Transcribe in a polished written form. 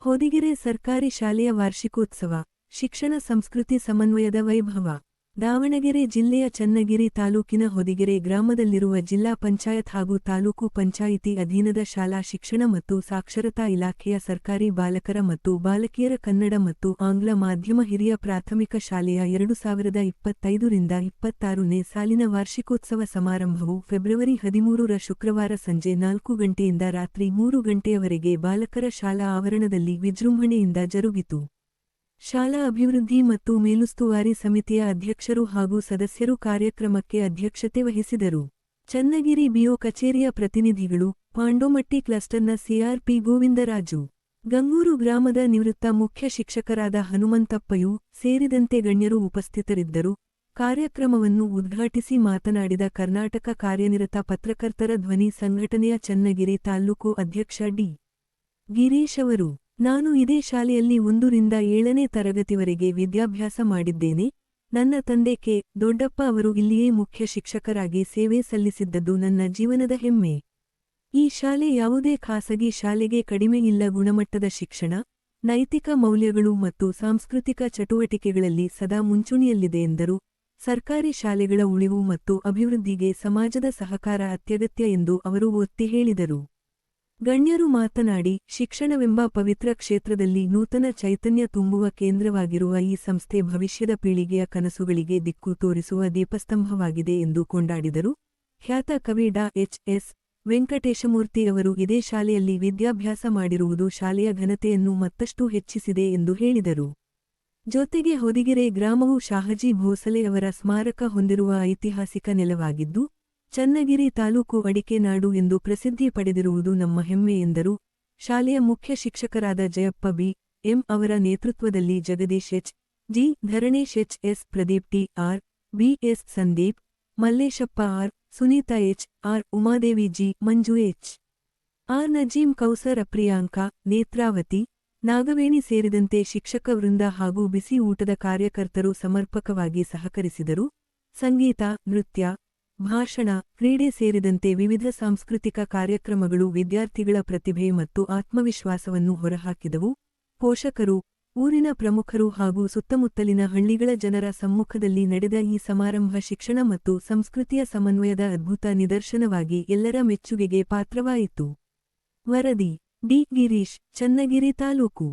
ಹೊದಿಗೆರೆ ಸರ್ಕಾರಿ ಶಾಲೆಯ ವಾರ್ಷಿಕೋತ್ಸವ, ಶಿಕ್ಷಣ ಸಂಸ್ಕೃತಿ ಸಮನ್ವಯದ ವೈಭವ. ದಾವಣಗೆರೆ ಜಿಲ್ಲೆಯ ಚನ್ನಗಿರಿ ತಾಲೂಕಿನ ಹೊದಿಗೆರೆ ಗ್ರಾಮದಲ್ಲಿರುವ ಜಿಲ್ಲಾ ಪಂಚಾಯತ್ ಹಾಗೂ ತಾಲೂಕು ಪಂಚಾಯಿತಿ ಅಧೀನದ ಶಾಲಾ ಶಿಕ್ಷಣ ಮತ್ತು ಸಾಕ್ಷರತಾ ಇಲಾಖೆಯ ಸರ್ಕಾರಿ ಬಾಲಕರ ಮತ್ತು ಬಾಲಕಿಯರ ಕನ್ನಡ ಮತ್ತು ಆಂಗ್ಲ ಮಾಧ್ಯಮ ಹಿರಿಯ ಪ್ರಾಥಮಿಕ ಶಾಲೆಯ 2025ರಿಂದ 26ನೇ ಸಾಲಿನ ವಾರ್ಷಿಕೋತ್ಸವ ಸಮಾರಂಭವು ಫೆಬ್ರವರಿ 13ರ ಶುಕ್ರವಾರ ಸಂಜೆ 4 ಗಂಟೆಯಿಂದ ರಾತ್ರಿ 3 ಗಂಟೆಯವರೆಗೆ ಬಾಲಕರ ಶಾಲಾ ಆವರಣದಲ್ಲಿ ವಿಜೃಂಭಣೆಯಿಂದ ಜರುಗಿತು. ಶಾಲಾ ಅಭಿವೃದ್ಧಿ ಮತ್ತು ಮೇಲುಸ್ತುವಾರಿ ಸಮಿತಿಯ ಅಧ್ಯಕ್ಷರು ಹಾಗೂ ಸದಸ್ಯರು ಕಾರ್ಯಕ್ರಮಕ್ಕೆ ಅಧ್ಯಕ್ಷತೆ ವಹಿಸಿದರು. ಚನ್ನಗಿರಿ ಬಿಒ ಕಚೇರಿಯ ಪ್ರತಿನಿಧಿಗಳು, ಪಾಂಡೋಮಟ್ಟಿ ಕ್ಲಸ್ಟರ್ನ ಸಿಆರ್ಪಿ ಗೋವಿಂದರಾಜು, ಗಂಗೂರು ಗ್ರಾಮದ ನಿವೃತ್ತ ಮುಖ್ಯ ಶಿಕ್ಷಕರಾದ ಹನುಮಂತಪ್ಪಯು ಸೇರಿದಂತೆ ಗಣ್ಯರು ಉಪಸ್ಥಿತರಿದ್ದರು. ಕಾರ್ಯಕ್ರಮವನ್ನು ಉದ್ಘಾಟಿಸಿ ಮಾತನಾಡಿದ ಕರ್ನಾಟಕ ಕಾರ್ಯನಿರತ ಪತ್ರಕರ್ತರ ಧ್ವನಿ ಸಂಘಟನೆಯ ಚನ್ನಗಿರಿ ತಾಲ್ಲೂಕು ಅಧ್ಯಕ್ಷ ಡಿ. ಗಿರೀಶ್ ಅವರು, ನಾನು ಇದೇ ಶಾಲೆಯಲ್ಲಿ 1ರಿಂದ 7ನೇ ತರಗತಿವರೆಗೆ ವಿದ್ಯಾಭ್ಯಾಸ ಮಾಡಿದ್ದೇನೆ. ನನ್ನ ತಂದೆ ಕೆ. ದೊಡ್ಡಪ್ಪ ಅವರು ಇಲ್ಲಿಯೇ ಮುಖ್ಯ ಶಿಕ್ಷಕರಾಗಿ ಸೇವೆ ಸಲ್ಲಿಸಿದ್ದದ್ದು ನನ್ನ ಜೀವನದ ಹೆಮ್ಮೆ. ಈ ಶಾಲೆ ಯಾವುದೇ ಖಾಸಗಿ ಶಾಲೆಗೆ ಕಡಿಮೆ ಇಲ್ಲ. ಗುಣಮಟ್ಟದ ಶಿಕ್ಷಣ, ನೈತಿಕ ಮೌಲ್ಯಗಳು ಮತ್ತು ಸಾಂಸ್ಕೃತಿಕ ಚಟುವಟಿಕೆಗಳಲ್ಲಿ ಸದಾ ಮುಂಚೂಣಿಯಲ್ಲಿದೆ ಎಂದರು. ಸರ್ಕಾರಿ ಶಾಲೆಗಳ ಉಳಿವು ಮತ್ತು ಅಭಿವೃದ್ಧಿಗೆ ಸಮಾಜದ ಸಹಕಾರ ಅತ್ಯಗತ್ಯ ಎಂದು ಅವರು ಒತ್ತಿ ಹೇಳಿದರು. ಗಣ್ಯರು ಮಾತನಾಡಿ, ಶಿಕ್ಷಣವೆಂಬ ಪವಿತ್ರ ಕ್ಷೇತ್ರದಲ್ಲಿ ನೂತನ ಚೈತನ್ಯ ತುಂಬುವ ಕೇಂದ್ರವಾಗಿರುವ ಈ ಸಂಸ್ಥೆ ಭವಿಷ್ಯದ ಪೀಳಿಗೆಯ ಕನಸುಗಳಿಗೆ ದಿಕ್ಕು ತೋರಿಸುವ ದೀಪಸ್ತಂಭವಾಗಿದೆ ಎಂದು ಕೊಂಡಾಡಿದರು. ಖ್ಯಾತ ಕವಿ ಡಾ. ಎಚ್.ಎಸ್. ವೆಂಕಟೇಶಮೂರ್ತಿ ಅವರು ಇದೇ ಶಾಲೆಯಲ್ಲಿ ವಿದ್ಯಾಭ್ಯಾಸ ಮಾಡಿರುವುದು ಶಾಲೆಯ ಘನತೆಯನ್ನು ಮತ್ತಷ್ಟು ಹೆಚ್ಚಿಸಿದೆ ಎಂದು ಹೇಳಿದರು. ಜೊತೆಗೆ ಹೊದಿಗೆರೆ ಗ್ರಾಮವು ಶಾಹಜಿ ಭೋಸಲೆ ಅವರ ಸ್ಮಾರಕ ಹೊಂದಿರುವ ಐತಿಹಾಸಿಕ ನೆಲವಾಗಿದ್ದು, ಚನ್ನಗಿರಿ ತಾಲೂಕು ಅಡಿಕೆ ನಾಡು ಎಂದು ಪ್ರಸಿದ್ಧಿ ಪಡೆದಿರುವುದು ನಮ್ಮ ಹೆಮ್ಮೆ ಎಂದರು. ಶಾಲೆಯ ಮುಖ್ಯ ಶಿಕ್ಷಕರಾದ ಜಯಪ್ಪ ಬಿ. ಎಂ ಅವರ ನೇತೃತ್ವದಲ್ಲಿ Jagadish H. G, Dharanesh H S, Pradeep T. R, B S. Sandeep, Malleshappa R, Sunitha H. R, Umadevi G, Manju H. R, Nazeem, Kausar, Priyanka, Netravati, Nagaveni ಸೇರಿದಂತೆ ಶಿಕ್ಷಕ ವೃಂದ ಹಾಗೂ ಬಿಸಿ ಊಟದ ಕಾರ್ಯಕರ್ತರು ಸಮರ್ಪಕವಾಗಿ ಸಹಕರಿಸಿದರು. ಸಂಗೀತ, ನೃತ್ಯ, ಭಾಷಣ, ಕ್ರೀಡೆ ಸೇರಿದಂತೆ ವಿವಿಧ ಸಾಂಸ್ಕೃತಿಕ ಕಾರ್ಯಕ್ರಮಗಳು ವಿದ್ಯಾರ್ಥಿಗಳ ಪ್ರತಿಭೆ ಮತ್ತು ಆತ್ಮವಿಶ್ವಾಸವನ್ನು ಹೊರಹಾಕಿದವು. ಪೋಷಕರು, ಊರಿನ ಪ್ರಮುಖರು ಹಾಗೂ ಸುತ್ತಮುತ್ತಲಿನ ಹಳ್ಳಿಗಳ ಜನರ ಸಮ್ಮುಖದಲ್ಲಿ ನಡೆದ ಈ ಸಮಾರಂಭ ಶಿಕ್ಷಣ ಮತ್ತು ಸಂಸ್ಕೃತಿಯ ಸಮನ್ವಯದ ಅದ್ಭುತ ನಿದರ್ಶನವಾಗಿ ಎಲ್ಲರ ಮೆಚ್ಚುಗೆಗೆ ಪಾತ್ರವಾಯಿತು. ವರದಿ ಡಿ. ಗಿರೀಶ್, ಚನ್ನಗಿರಿ ತಾಲೂಕು.